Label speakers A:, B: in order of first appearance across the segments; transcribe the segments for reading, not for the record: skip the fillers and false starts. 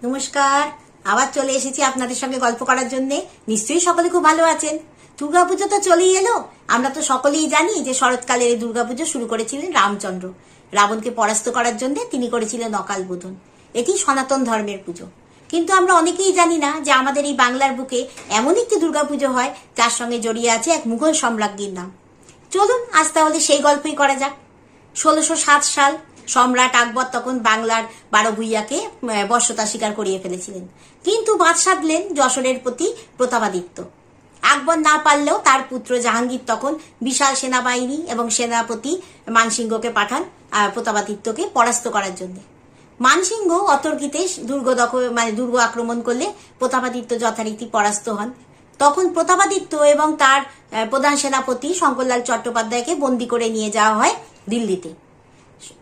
A: নমস্কার। আবার চলে এসেছি আপনাদের সঙ্গে গল্প করার জন্য। নিশ্চয়ই সকলে খুব ভালো আছেন। দুর্গাপুজো তো চলেই এলো। আমরা তো সকলেই জানি যে শরৎকালের এই দুর্গাপুজো শুরু করেছিলেন রামচন্দ্র। রাবণকে পরাস্ত করার জন্য তিনি করেছিলেন অকাল বোধন। এটি সনাতন ধর্মের পুজো। কিন্তু আমরা অনেকেই জানি না যে আমাদের এই বাংলার বুকে এমন একটি দুর্গাপুজো হয় যার সঙ্গে জড়িয়ে আছে এক মুঘল সম্রাজ্ঞীর নাম। চলুন আজ তাহলে সেই গল্পই করা যাক। 1607 সাল সম্রাট আকবর তখন বাংলার 12 ভূঁইয়াকে বশ্যতা স্বীকার করিয়ে ফেলেছিলেন, কিন্তু বাদ সাধলেন যশোরের প্রতি প্রতাপাদিত্য। আকবর না পারলেও তার পুত্র জাহাঙ্গীর তখন বিশাল সেনাবাহিনী এবং সেনাপতি মানসিংহকে পাঠান প্রতাপাদিত্যকে পরাস্ত করার জন্য। মানসিংহ অতর্কিতে দুর্গ আক্রমণ করলে প্রতাপাদিত্য যথারীতি পরাস্ত হন। তখন প্রতাপাদিত্য এবং তার প্রধান সেনাপতি শঙ্করলাল চট্টোপাধ্যায়কে বন্দী করে নিয়ে যাওয়া হয় দিল্লিতে।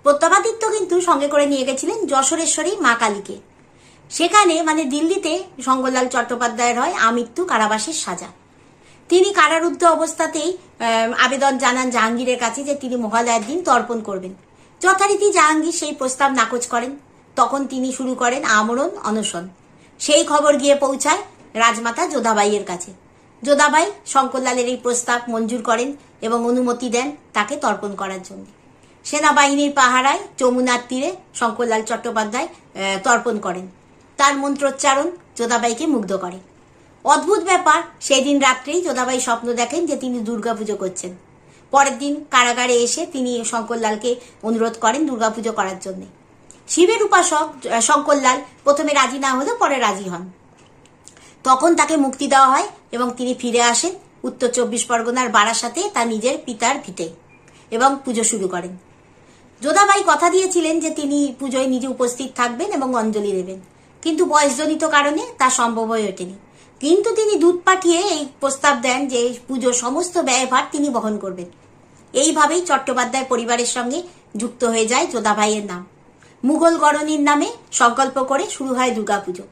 A: প্রতাপাদিত্য কিন্তু সঙ্গে করে নিয়ে গেছিলেন যশোরেশ্বরী মা কালীকে। সেখানে দিল্লিতে শঙ্করলাল চট্টোপাধ্যায়ের হয় আমৃত্যু কারাবাসের সাজা। তিনি কারারুদ্ধ অবস্থাতেই আবেদন জানান জাহাঙ্গীরের কাছে যে তিনি মহালয়ার দিন তর্পণ করবেন। যথারীতি জাহাঙ্গীর সেই প্রস্তাব নাকচ করেন। তখন তিনি শুরু করেন আমরণ অনশন। সেই খবর গিয়ে পৌঁছায় রাজমাতা যোধাবাইয়ের কাছে। যোধাবাই শঙ্করলালের এই প্রস্তাব মঞ্জুর করেন এবং অনুমতি দেন তাকে তর্পণ করার জন্য। সেনাবাহিনীর পাহারায় যমুনার তীরে শঙ্করলাল চট্টোপাধ্যায় তর্পণ করেন। তার মন্ত্রোচ্চারণ যোধাবাইকে মুগ্ধ করে। অদ্ভুত ব্যাপার, সেদিন রাত্রেই যোধাবাই স্বপ্ন দেখেন যে তিনি দুর্গাপুজো করছেন। পরের দিন কারাগারে এসে তিনি শঙ্করলালকে অনুরোধ করেন দুর্গাপুজো করার জন্য। শিবের উপাসক শঙ্করলাল প্রথমে রাজি না হলেও পরে রাজি হন। তখন তাকে মুক্তি দেওয়া হয় এবং তিনি ফিরে আসেন উত্তর 24 পরগনার বারাসাতে তার নিজের পিতার ভিটে এবং পুজো শুরু করেন। যোধাবাই কথা দিয়েছিলেন যে তিনি পুজোয় নিজে উপস্থিত থাকবেন এবং অঞ্জলি দেবেন, কিন্তু বয়সজনিত কারণে তা সম্ভব হয়ে ওঠেনি। কিন্তু তিনি দূত পাঠিয়ে এই প্রস্তাব দেন যে পুজোর সমস্ত ব্যয়ভার তিনি বহন করবেন। এইভাবেই চট্টোপাধ্যায় পরিবারের সঙ্গে যুক্ত হয়ে যায় যোধাবাইয়ের নাম। মুঘল গণনীর নামে সংকল্প করে শুরু হয় দুর্গাপুজো।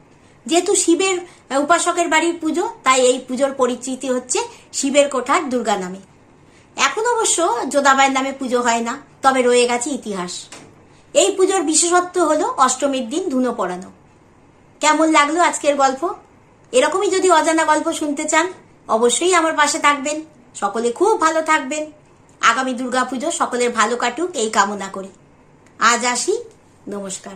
A: যেহেতু শিবের উপাসকের বাড়ির পুজো, তাই এই পুজোর পরিচিতি হচ্ছে শিবের কোঠার দুর্গা নামে। এখন অবশ্য যোধাবাইয়ের নামে পুজো হয় না, তবে রয়ে গেছে ইতিহাস। এই পুজোর বিশেষত্ব হলো অষ্টমীর দিন ধুনো পড়ানো। কেমন লাগলো আজকের গল্প? এরকমই যদি অজানা গল্প শুনতে চান অবশ্যই আমার পাশে থাকবেন। সকলে খুব ভালো থাকবেন। আগামী দুর্গাপুজো সকলের ভালো কাটুক এই কামনা করি। আজ আসি। নমস্কার।